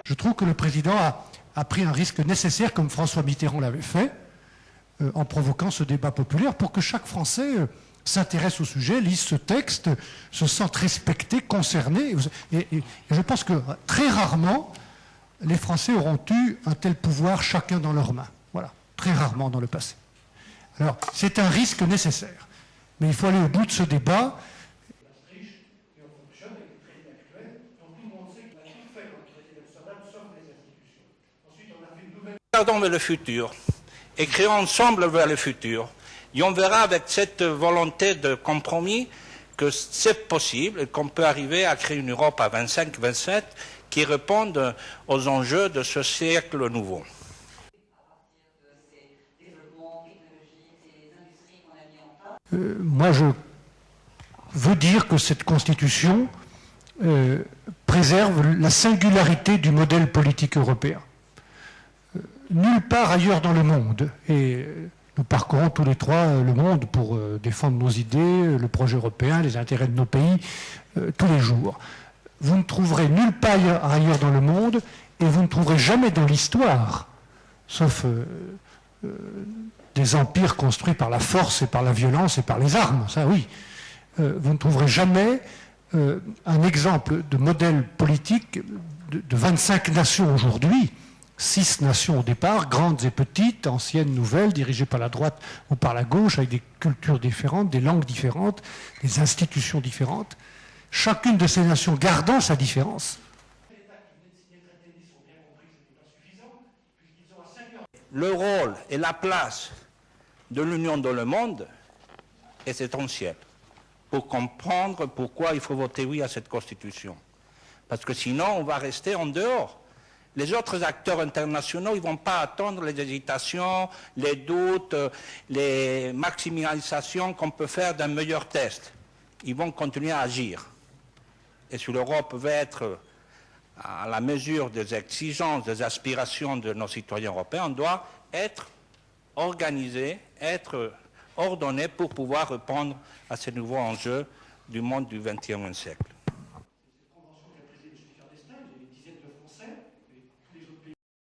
Je trouve que le président a pris un risque nécessaire, comme François Mitterrand l'avait fait, en provoquant ce débat populaire, pour que chaque Français s'intéresse au sujet, lise ce texte, se sente respecté, concerné. Et je pense que très rarement, les Français auront eu un tel pouvoir chacun dans leurs mains. Voilà, très rarement dans le passé. Alors, c'est un risque nécessaire. Mais il faut aller au bout de ce débat. Regardons vers le futur et créons ensemble vers le futur. Et on verra avec cette volonté de compromis que c'est possible et qu'on peut arriver à créer une Europe à 25-27 qui réponde aux enjeux de ce siècle nouveau. Moi, je veux dire que cette Constitution préserve la singularité du modèle politique européen. Nulle part ailleurs dans le monde, et nous parcourons tous les trois le monde pour défendre nos idées, le projet européen, les intérêts de nos pays, tous les jours. Vous ne trouverez nulle part ailleurs dans le monde, et vous ne trouverez jamais dans l'histoire, sauf des empires construits par la force et par la violence et par les armes, ça oui, vous ne trouverez jamais un exemple de modèle politique de 25 nations aujourd'hui, 6 nations au départ, grandes et petites, anciennes, nouvelles, dirigées par la droite ou par la gauche, avec des cultures différentes, des langues différentes, des institutions différentes. Chacune de ces nations gardant sa différence. Le rôle et la place de l'Union dans le monde est essentiel pour comprendre pourquoi il faut voter oui à cette Constitution. Parce que sinon, on va rester en dehors. Les autres acteurs internationaux, ils ne vont pas attendre les hésitations, les doutes, les maximalisations qu'on peut faire d'un meilleur test. Ils vont continuer à agir. Et si l'Europe veut être à la mesure des exigences, des aspirations de nos citoyens européens, on doit être organisé, être ordonné pour pouvoir répondre à ces nouveaux enjeux du monde du XXIe siècle.